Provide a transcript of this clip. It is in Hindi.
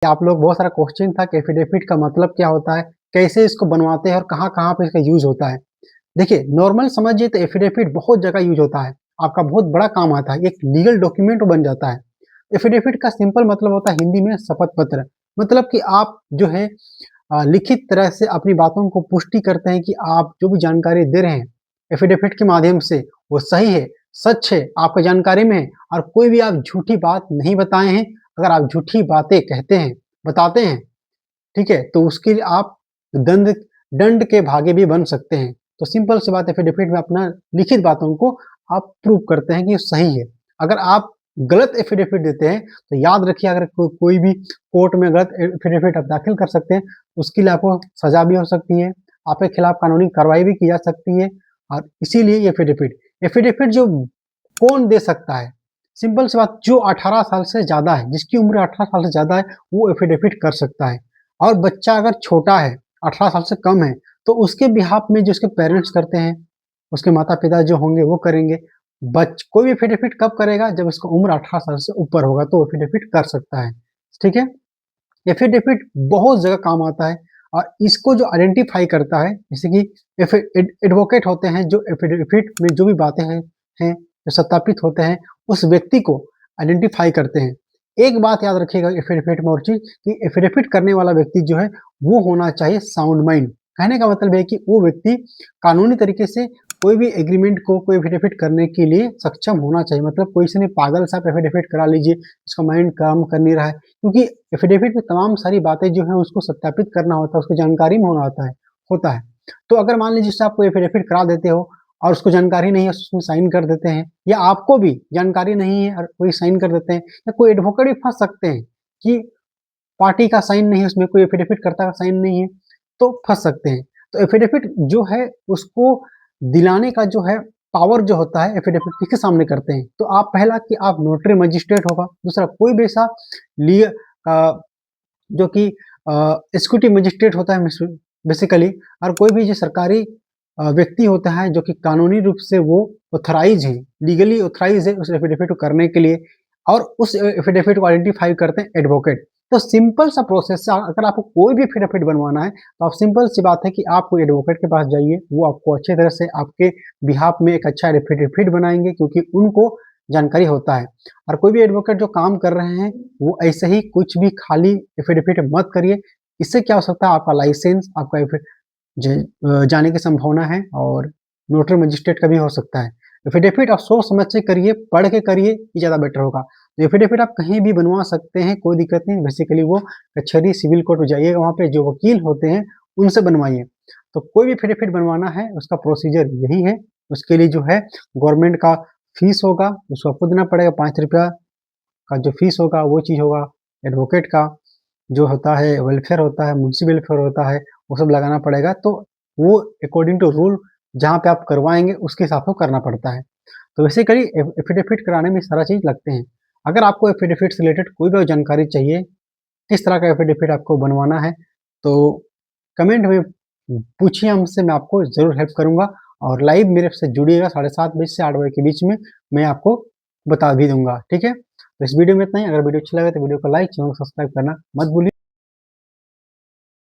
आप लोग बहुत सारा क्वेश्चन था कि एफिडेविट का मतलब क्या होता है, कैसे इसको बनवाते हैं और कहाँ-कहाँ पे इसका यूज़ होता है। देखिए, नॉर्मल समझिए तो एफिडेविट बहुत जगह यूज़ होता है, आपका बहुत बड़ा काम आता है, एक लीगल डॉक्यूमेंट बन जाता है। एफिडेविट का सिंपल मतलब होता है हिंदी में शपथ पत्र, मतलब कि आप जो है लिखित तरह से अपनी बातों को पुष्टि करते हैं कि आप जो भी जानकारी दे रहे हैं, एफिडेविट के माध्यम से वो सही है, सच है, आपकी जानकारी में है और कोई भी आप झूठी बात नहीं बताए हैं। अगर आप झूठी बातें कहते हैं, बताते हैं, ठीक है? तो उसके लिए आप दंड दंड के भागी भी बन सकते हैं। तो सिंपल सी बात है एफिडेविट में अपना लिखित बातों को आप प्रूव करते हैं कि ये सही है। अगर आप गलत एफिडेविट देते हैं, तो याद रखिए अगर कोई भी कोर्ट में गलत एफिडेविट आप दाखिल कर सकते हैं, उसके लिए आपको सज़ा भी हो सकती है, आपके खिलाफ कानूनी कार्रवाई भी की जा सकती है और इसीलिए ये एफिडेविट जो कौन दे सकता है? सिंपल सी बात जो 18 साल से ज़्यादा है, जिसकी उम्र 18 साल से ज़्यादा है, वो एफिडेविट कर सकता है। और बच्चा अगर छोटा है, 18 साल से कम है, तो उसके बिहाफ़ में जो उसके पेरेंट्स करते हैं, उसके माता-पिता जो होंगे वो करेंगे। कोई भी एफिडेविट कब करेगा? जब उसका उम्र 18 साल से ऊपर होगा तो एफिडेविट कर सकता है। ठीक है? एफिडेविट बहुत जगह काम आता है और इसको जो आइडेंटिफ़ाई करता है, जैसे कि एडवोकेट होते हैं जो एफिडेविट में जो भी बातें हैं, जो सत्यापित होते हैं, उस व्यक्ति को आइडेंटिफ़ाई करते हैं। एक बात याद रखिएगा एफिडेविट में और चीज़ कि एफिडेविट करने वाला व्यक्ति जो है, वो होना चाहिए साउंड माइंड। कहने का मतलब है कि वो व्यक्ति कानूनी तरीके से कोई भी एग्रीमेंट को कोई एफिडेविट करने के लिए सक्षम होना चाहिए। मतलब कोई से नहीं पागल सा आप एफिडेविट करा लीजिए, इसका माइंड काम कर नहीं रहा है। क्योंकि एफिडेविट में तमाम सारी बातें जो हैं उसको सत्यापित करना होता है, उसको जानकारी में होता है। तो अगर मान लीजिए उससे आप कोई एफिडेविट करा देते हो और उसको जानकारी नहीं है, उसमें साइन कर देते हैं या आपको भी जानकारी नहीं है और कोई साइन कर देते हैं या कोई एडवोकेट भी फँस सकते हैं कि पार्टी का साइन नहीं है उसमें, कोई एफिडेविट कर्ता का साइन नहीं है, तो फँस सकते हैं। तो एफिडेविट जो है उसको दिलाने का जो है पावर जो होता है एफिडेविट किसके सामने करते हैं? तो आप पहला कि आप नोटरी मजिस्ट्रेट होगा, दूसरा कोई भी ऐसा ली जो कि एग्जीक्यूटिव मजिस्ट्रेट होता है बेसिकली और कोई भी जो सरकारी व्यक्ति होता है जो कि कानूनी रूप से वो ऑथराइज़ है, लीगली ऑथराइज़ है उस एफिडेविट को करने के लिए और उस एफिडेविट को आइडेंटिफ़ाई करते हैं एडवोकेट। तो सिंपल सा प्रोसेस है अगर आपको कोई भी एफिडेविट बनवाना है, तो आप सिंपल सी बात है कि आप कोई एडवोकेट के पास जाइए, वो आपको अच्छी तरह से आपके बिहाफ़ में एक अच्छा एफिडेविट बनाएँगे क्योंकि उनको जानकारी होता है। और कोई भी एडवोकेट जो काम कर रहे हैं, वो ऐसे ही कुछ भी खाली एफिडेविट मत करिए। इससे क्या हो सकता है आपका लाइसेंस आपका जाने की संभावना है और नोटरी मजिस्ट्रेट का भी हो सकता है। एफिडेविट आप सोच समझ के करिए, पढ़ के करिए, ये ज़्यादा बेटर होगा। तो एफिडेविट आप कहीं भी बनवा सकते हैं, कोई दिक्कत नहीं। बेसिकली वो कचहरी, सिविल कोर्ट में जाइएगा, वहाँ पे जो वकील होते हैं, उनसे बनवाइए। तो कोई भी एफिडेविट बनवाना है, उसका प्रोसीजर यही है। उसके लिए जो है गवर्नमेंट का फीस होगा, उसको आपको देना पड़ेगा ₹5 का जो फीस होगा, वो चीज़ होगा। एडवोकेट का जो होता है, वेलफेयर होता है, मुंशी वेलफेयर होता है, वो सब लगाना पड़ेगा। तो वो अकॉर्डिंग टू रूल जहाँ पे आप करवाएँगे, उसके हिसाब से करना पड़ता है। तो बेसिकली एफिडेविट कराने में सारा चीज़ लगते हैं। अगर आपको एफिडेविट से रिलेटेड कोई भी जानकारी चाहिए, किस तरह का एफिडेविट आपको बनवाना है, तो कमेंट में पूछिए हमसे, मैं आपको ज़रूर हेल्प करूँगा और लाइव मेरे से जुड़िएगा 7:30 बजे से 8 बजे के बीच में, मैं आपको बता भी दूँगा, ठीक है? तो इस वीडियो में इतना ही। अगर वीडियो अच्छा लगा तो वीडियो को लाइक, चैनल को सब्सक्राइब करना मत भूलिए।